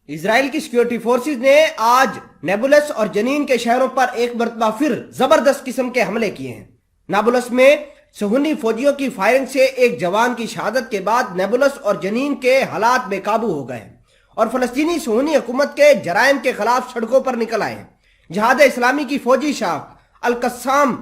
اسرائیل کی security forces نے آج نیبولس اور جنین کے شہروں پر ایک مرتبہ پھر زبردست قسم کے حملے کیے ہیں۔ نیبولس میں صہیونی فوجیوں کی فائرنگ سے ایک جوان کی شہادت کے بعد نیبولس اور جنین کے حالات بے قابو ہو گئے ہیں اور فلسطینی صہیونی حکومت کے جرائم کے خلاف سڑکوں پر نکل آئے ہیں۔ جہاد اسلامی کی فوجی شاخ القسام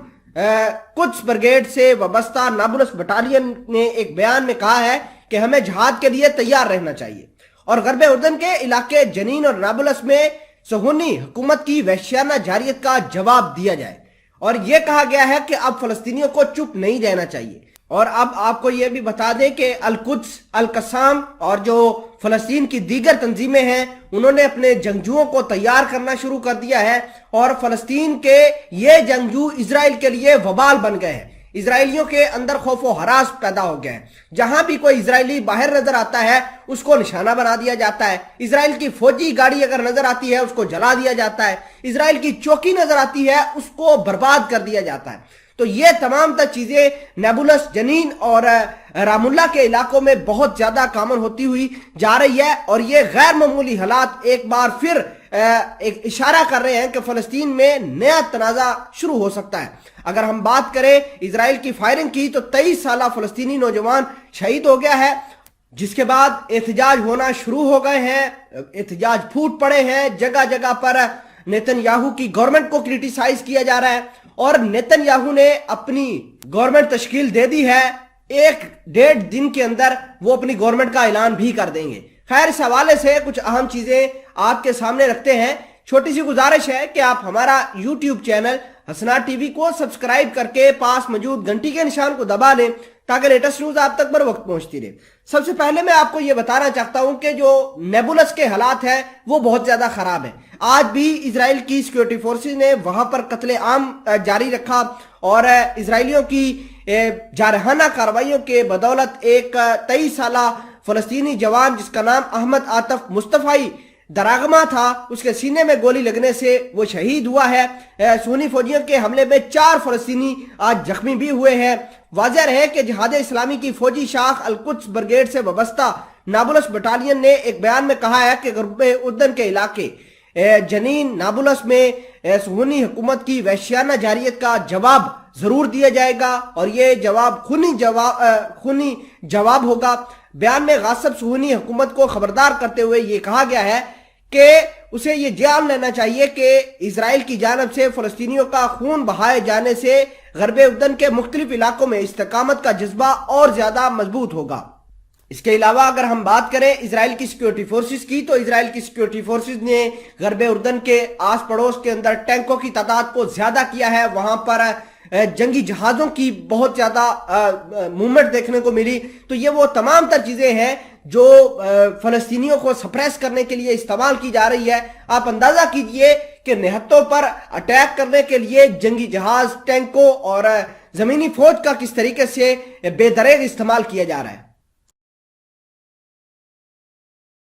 قدس بریگیڈ سے وابستہ نیبولس بٹالین نے ایک بیان میں کہا ہے کہ ہمیں جہاد کے لیے تیار رہنا چاہیے اور غرب اردن کے علاقے جنین اور نیبولس میں صہیونی حکومت کی وحشیانہ جارحیت کا جواب دیا جائے، اور یہ کہا گیا ہے کہ اب فلسطینیوں کو چپ نہیں رہنا چاہیے۔ اور اب آپ کو یہ بھی بتا دیں کہ القدس، القسام اور جو فلسطین کی دیگر تنظیمیں ہیں انہوں نے اپنے جنگجوؤں کو تیار کرنا شروع کر دیا ہے، اور فلسطین کے یہ جنگجو اسرائیل کے لیے وبال بن گئے ہیں۔ اسرائیلیوں کے اندر خوف و ہراس پیدا ہو گیا ہے۔ جہاں بھی کوئی اسرائیلی باہر نظر آتا ہے اس کو نشانہ بنا دیا جاتا ہے، اسرائیل کی فوجی گاڑی اگر نظر آتی ہے اس کو جلا دیا جاتا ہے، اسرائیل کی چوکی نظر آتی ہے اس کو برباد کر دیا جاتا ہے۔ تو یہ تمام تر چیزیں نیبولس، جنین اور رام اللہ کے علاقوں میں بہت زیادہ کامن ہوتی ہوئی جا رہی ہے، اور یہ غیر معمولی حالات ایک بار پھر ایک اشارہ کر رہے ہیں کہ فلسطین میں نیا تنازع شروع ہو سکتا ہے۔ اگر ہم بات کریں اسرائیل کی فائرنگ کی تو 23 سالہ فلسطینی نوجوان شہید ہو گیا ہے، جس کے بعد احتجاج ہونا شروع ہو گئے ہیں، احتجاج پھوٹ پڑے ہیں، جگہ جگہ پر نیتن یاہو کی گورنمنٹ کو کرٹیسائز کیا جا رہا ہے، اور نیتن یاہو نے اپنی گورنمنٹ تشکیل دے دی ہے، 1-1.5 دن کے اندر وہ اپنی گورنمنٹ کا اعلان بھی کر دیں گے۔ خیر، اس حوالے سے کچھ اہم چیزیں آپ کے سامنے رکھتے ہیں۔ چھوٹی سی گزارش ہے کہ آپ ہمارا یوٹیوب چینل حسنات ٹی وی کو سبسکرائب کر کے پاس موجود گھنٹی کے نشان کو دبا لیں تاکہ لیٹسٹ نیوز آپ تک بر وقت پہنچتی رہے۔ سب سے پہلے میں آپ کو یہ بتانا چاہتا ہوں کہ جو نیبولس کے حالات ہیں وہ بہت زیادہ خراب ہیں۔ آج بھی اسرائیل کی سیکیورٹی فورسز نے وہاں پر قتل عام جاری رکھا، اور اسرائیلیوں کی جارحانہ کارروائیوں کے بدولت ایک 23 سالہ فلسطینی جوان جس کا نام احمد عاطف مصطفی دراغما تھا، اس کے سینے میں گولی لگنے سے وہ شہید ہوا ہے۔ صہیونی فوجیوں کے حملے میں 4 فلسطینی آج زخمی بھی ہوئے ہیں۔ واضح رہے کہ جہاد اسلامی کی فوجی شاخ القدس بریگیڈ سے وابستہ نیبولس بٹالین نے ایک بیان میں کہا ہے کہ غرب اردن کے علاقے جنین، نیبولس میں صہیونی حکومت کی وحشیانہ جارحیت کا جواب ضرور دیا جائے گا، اور یہ جواب خونی جواب ہوگا۔ بیان میں غاصب صہیونی حکومت کو خبردار کرتے ہوئے یہ کہا گیا ہے کہ اسے یہ جان لینا چاہیے کہ اسرائیل کی جانب سے فلسطینیوں کا خون بہائے جانے سے غرب اردن کے مختلف علاقوں میں استقامت کا جذبہ اور زیادہ مضبوط ہوگا۔ اس کے علاوہ اگر ہم بات کریں اسرائیل کی سیکیورٹی فورسز کی، تو اسرائیل کی سیکیورٹی فورسز نے غرب اردن کے آس پڑوس کے اندر ٹینکوں کی تعداد کو زیادہ کیا ہے، وہاں پر جنگی جہازوں کی بہت زیادہ موومنٹ دیکھنے کو ملی۔ تو یہ وہ تمام تر چیزیں ہیں جو فلسطینیوں کو سپریس کرنے کے لیے استعمال کی جا رہی ہے۔ آپ اندازہ کیجئے کہ نہتوں پر اٹیک کرنے کے لیے جنگی جہاز، ٹینکوں اور زمینی فوج کا کس طریقے سے بے دریغ استعمال کیا جا رہا ہے۔